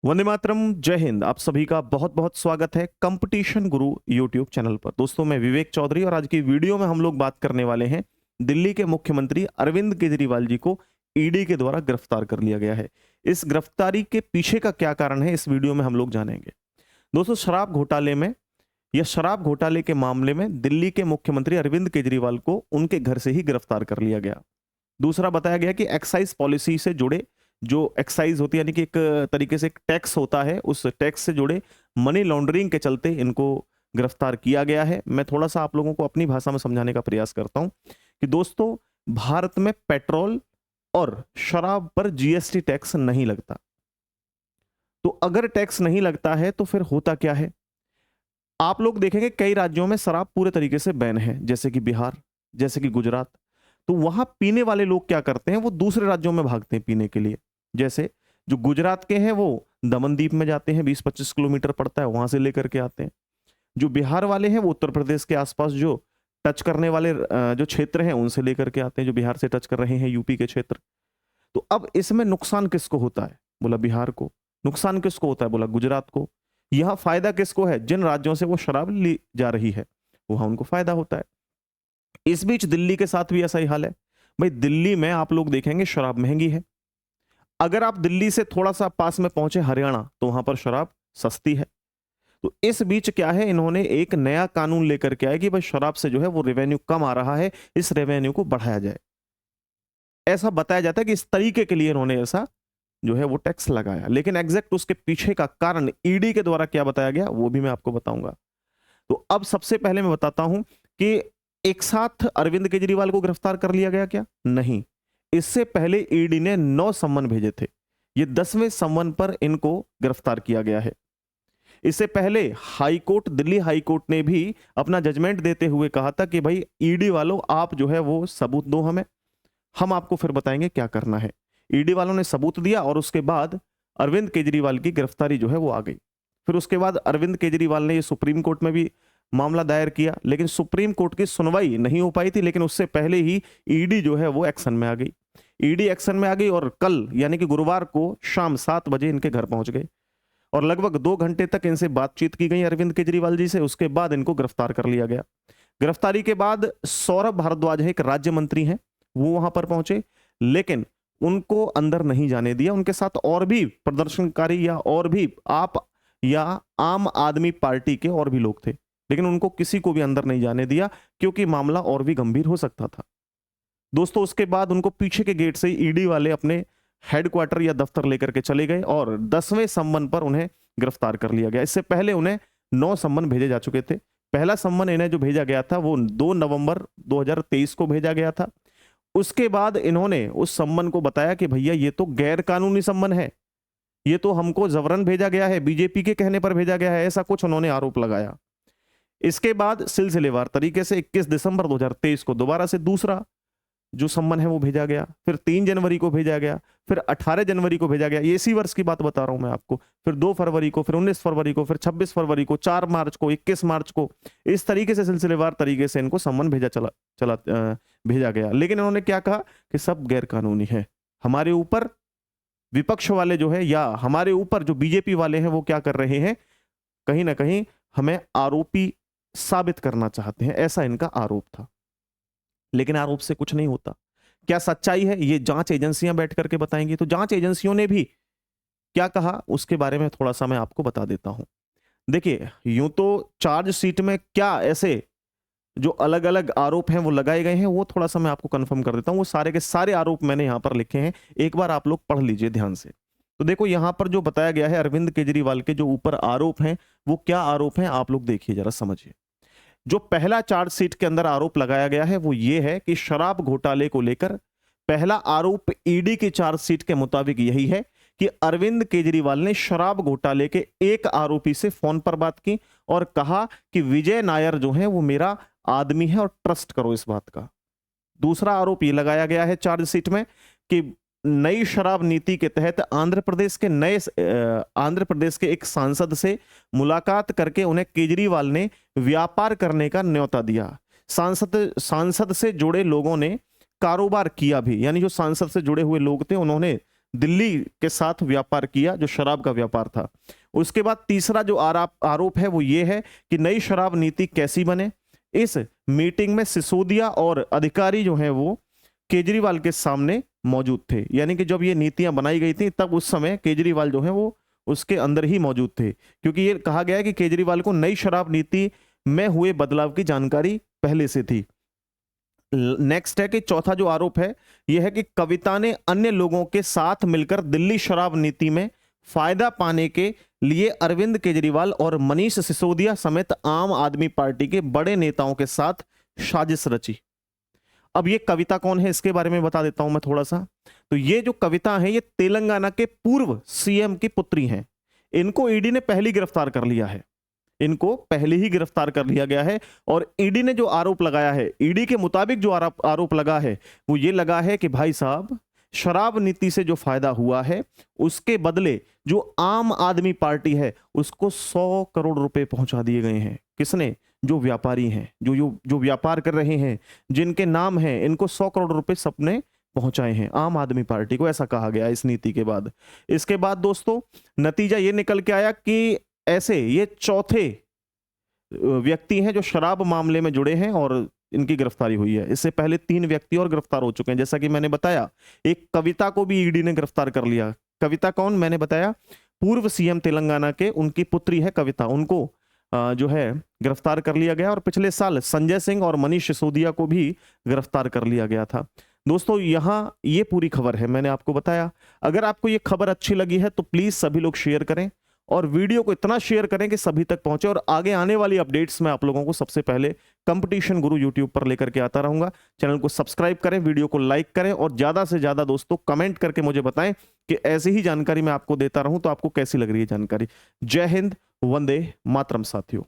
वंदे मातरम, जय हिंद। आप सभी का बहुत बहुत स्वागत है कंपटीशन गुरु यूट्यूब चैनल पर। दोस्तों, मैं विवेक चौधरी और आज की वीडियो में हम लोग बात करने वाले हैं दिल्ली के मुख्यमंत्री अरविंद केजरीवाल जी को ईडी के द्वारा गिरफ्तार कर लिया गया है। इस गिरफ्तारी के पीछे का क्या कारण है, इस वीडियो में हम लोग जानेंगे। दोस्तों, शराब घोटाले में या शराब घोटाले के मामले में दिल्ली के मुख्यमंत्री अरविंद केजरीवाल को उनके घर से ही गिरफ्तार कर लिया गया। दूसरा, बताया गया कि एक्साइज पॉलिसी से जुड़े, जो एक्साइज होती है यानी कि एक तरीके से एक टैक्स होता है, उस टैक्स से जुड़े मनी लॉन्ड्रिंग के चलते इनको गिरफ्तार किया गया है। मैं थोड़ा सा आप लोगों को अपनी भाषा में समझाने का प्रयास करता हूं कि दोस्तों, भारत में पेट्रोल और शराब पर जीएसटी टैक्स नहीं लगता। तो अगर टैक्स नहीं लगता है तो फिर होता क्या है? आप लोग देखेंगे कई राज्यों में शराब पूरे तरीके से बैन है, जैसे कि बिहार, जैसे कि गुजरात। तो वहां पीने वाले लोग क्या करते हैं, वो दूसरे राज्यों में भागते हैं पीने के लिए। जैसे जो गुजरात के हैं वो दमनदीप में जाते हैं, 20-25 किलोमीटर पड़ता है, वहां से लेकर के आते हैं। जो बिहार वाले हैं वो उत्तर प्रदेश के आसपास जो टच करने वाले जो क्षेत्र हैं उनसे लेकर के आते हैं, जो बिहार से टच कर रहे हैं, यूपी के क्षेत्र। तो अब इसमें नुकसान किसको होता है? बोला बिहार को। नुकसान किसको होता है? बोला गुजरात को। यहां फायदा किसको है? जिन राज्यों से वो शराब ली जा रही है वहां उनको फायदा होता है। इस बीच दिल्ली के साथ भी ऐसा ही हाल है। भाई, दिल्ली में आप लोग देखेंगे शराब महंगी है। अगर आप दिल्ली से थोड़ा सा पास में पहुंचे हरियाणा, तो वहां पर शराब सस्ती है। तो इस बीच क्या है, इन्होंने एक नया कानून लेकर के आए कि भाई शराब से जो है वो रेवेन्यू कम आ रहा है, इस रेवेन्यू को बढ़ाया जाए। ऐसा बताया जाता है कि इस तरीके के लिए इन्होंने ऐसा जो है वो टैक्स लगाया। लेकिन एग्जैक्ट उसके पीछे का कारण ईडी के द्वारा क्या बताया गया वो भी मैं आपको बताऊंगा। तो अब सबसे पहले मैं बताता हूं कि एक साथ अरविंद केजरीवाल को गिरफ्तार कर लिया गया क्या? नहीं। इससे पहले ईडी ने 9 सम्मन भेजे थे। ये 10वें सम्मन पर इनको गिरफ्तार किया गया है। इससे पहले high court, Delhi high court ने भी अपना जजमेंट देते हुए कहा था कि भाई ईडी वालों, आप जो है वो सबूत दो हमें, हम आपको फिर बताएंगे क्या करना है। ईडी वालों ने सबूत दिया और उसके बाद अरविंद केजरीवाल की गिरफ्तारी जो है वो आ गई। फिर उसके बाद अरविंद केजरीवाल ने ये सुप्रीम कोर्ट में भी मामला दायर किया, लेकिन सुप्रीम कोर्ट की सुनवाई नहीं हो पाई थी। लेकिन उससे पहले ही ईडी जो है वो एक्शन में आ गई। ईडी एक्शन में आ गई और कल यानी कि गुरुवार को शाम 7 बजे इनके घर पहुंच गए और लगभग 2 घंटे तक इनसे बातचीत की गई अरविंद केजरीवाल जी से। उसके बाद इनको गिरफ्तार कर लिया गया। गिरफ्तारी के बाद सौरभ भारद्वाज है, एक राज्य मंत्री हैं, वो वहां पर पहुंचे, लेकिन उनको अंदर नहीं जाने दिया। उनके साथ और भी प्रदर्शनकारी या और भी आप या आम आदमी पार्टी के और भी लोग थे, लेकिन उनको किसी को भी अंदर नहीं जाने दिया क्योंकि मामला और भी गंभीर हो सकता था। दोस्तों, उसके बाद उनको पीछे के गेट से ईडी वाले अपने हेडक्वार्टर या दफ्तर लेकर के चले गए और 10वें सम्मन पर उन्हें गिरफ्तार कर लिया गया। इससे पहले उन्हें 9 सम्मन भेजे जा चुके थे। पहला सम्मन इन्हें जो भेजा गया था वो 2 नवंबर 2023 को भेजा गया था। उसके बाद इन्होंने उस सम्मन को बताया कि भैया ये तो गैर कानूनी सम्मन है, ये तो हमको जबरन भेजा गया है, बीजेपी के कहने पर भेजा गया है, ऐसा कुछ उन्होंने आरोप लगाया। इसके बाद सिलसिलेवार तरीके से 21 दिसंबर 2023 को दोबारा से दूसरा जो सम्मन है वो भेजा गया। फिर 3 जनवरी को भेजा गया, फिर 18 जनवरी को भेजा गया, ये इसी वर्ष की बात बता रहा हूं मैं आपको। फिर 2 फरवरी को, फिर 19 फरवरी को, फिर 26 फरवरी को, 4 मार्च को, 21 मार्च को। इस तरीके से सिलसिलेवार तरीके से इनको सम्मन भेजा गया। लेकिन इन्होंने क्या कहा कि सब गैर कानूनी है। हमारे ऊपर विपक्ष वाले जो है या हमारे ऊपर जो बीजेपी वाले हैं वो क्या कर रहे हैं, कहीं ना कहीं हमें आरोपी साबित करना चाहते हैं, ऐसा इनका आरोप था। लेकिन आरोप से कुछ नहीं होता। क्या सच्चाई है ये जांच एजेंसियां बैठ करके बताएंगी। तो जांच एजेंसियों ने भी क्या कहा उसके बारे में थोड़ा सा मैं आपको बता देता हूं। देखिए, यूं तो चार्जशीट में क्या ऐसे जो अलग अलग आरोप हैं वो लगाए गए हैं, वो थोड़ा सा मैं आपको कंफर्म कर देता हूं। वो सारे के सारे आरोप मैंने यहां पर लिखे हैं, एक बार आप लोग पढ़ लीजिए ध्यान से। तो देखो, यहां पर जो बताया गया है अरविंद केजरीवाल के जो ऊपर आरोप हैं वो क्या आरोप हैं, आप लोग देखिए जरा, समझिए। जो पहला चार्जशीट के अंदर आरोप लगाया गया है वो ये है कि शराब घोटाले को लेकर पहला आरोप ईडी की चार्जशीट के मुताबिक यही है कि अरविंद केजरीवाल ने शराब घोटाले के एक आरोपी से फोन पर बात की और कहा कि विजय नायर जो है वो मेरा आदमी है और ट्रस्ट करो इस बात का। दूसरा आरोप ये लगाया गया है चार्जशीट में कि नई शराब नीति के तहत आंध्र प्रदेश के एक सांसद से मुलाकात करके उन्हें केजरीवाल ने व्यापार करने का न्योता दिया। सांसद से जुड़े लोगों ने कारोबार किया भी, यानी जो सांसद से जुड़े हुए लोग थे उन्होंने दिल्ली के साथ व्यापार किया, जो शराब का व्यापार था। उसके बाद तीसरा जो आरोप है वो ये है कि नई शराब नीति कैसी बने। इस मीटिंग में सिसोदिया और अधिकारी जो हैं वो केजरीवाल के सामने मौजूद थे, यानी कि जब ये नीतियां बनाई गई थी तब उस समय केजरीवाल जो है वो उसके अंदर ही मौजूद थे, क्योंकि ये कहा गया है कि केजरीवाल को नई शराब नीति में हुए बदलाव की जानकारी पहले से थी। नेक्स्ट है कि चौथा जो आरोप है यह है कि कविता ने अन्य लोगों के साथ मिलकर दिल्ली शराब नीति में फायदा पाने के लिए अरविंद केजरीवाल और मनीष सिसोदिया समेत आम आदमी पार्टी के बड़े नेताओं के साथ साजिश रची। अब ये कविता कौन है इसके बारे में बता देता हूं मैं थोड़ा सा। तो ये जो कविता है ये तेलंगाना के पूर्व सीएम की पुत्री हैं। इनको ईडी ने पहले गिरफ्तार कर लिया है, इनको पहले ही गिरफ्तार कर लिया गया है। और ईडी ने जो आरोप लगाया है, ईडी के मुताबिक जो आरोप लगा है वो ये लगा है कि भाई साहब शराब नीति से जो फायदा हुआ है उसके बदले जो आम आदमी पार्टी है उसको 100 करोड़ रुपए पहुंचा दिए गए हैं। किसने? जो व्यापारी हैं, जो व्यापार कर रहे हैं, जिनके नाम हैं, इनको 100 करोड़ रुपए सबने पहुंचाए हैं आम आदमी पार्टी को, ऐसा कहा गया इस नीति के बाद। इसके बाद दोस्तों नतीजा ये निकल के आया कि ऐसे ये चौथे व्यक्ति हैं जो शराब मामले में जुड़े हैं और इनकी गिरफ्तारी हुई है। इससे पहले 3 व्यक्ति और गिरफ्तार हो चुके हैं। जैसा कि मैंने बताया, एक कविता को भी ईडी ने गिरफ्तार कर लिया। कविता कौन? मैंने बताया पूर्व सीएम तेलंगाना के, उनकी पुत्री है कविता, उनको जो है गिरफ्तार कर लिया गया। और पिछले साल संजय सिंह और मनीष सिसोदिया को भी गिरफ्तार कर लिया गया था। दोस्तों यहां ये पूरी खबर है, मैंने आपको बताया। अगर आपको ये खबर अच्छी लगी है तो प्लीज सभी लोग शेयर करें और वीडियो को इतना शेयर करें कि सभी तक पहुंचे। और आगे आने वाली अपडेट्स मैं आप लोगों को सबसे पहले कंपटीशन गुरु यूट्यूब पर लेकर के आता रहूंगा। चैनल को सब्सक्राइब करें, वीडियो को लाइक करें और ज्यादा से ज्यादा दोस्तों कमेंट करके मुझे बताएं कि ऐसी ही जानकारी मैं आपको देता रहूं तो आपको कैसी लग रही है जानकारी। जय हिंद, वंदे मातरम साथियों।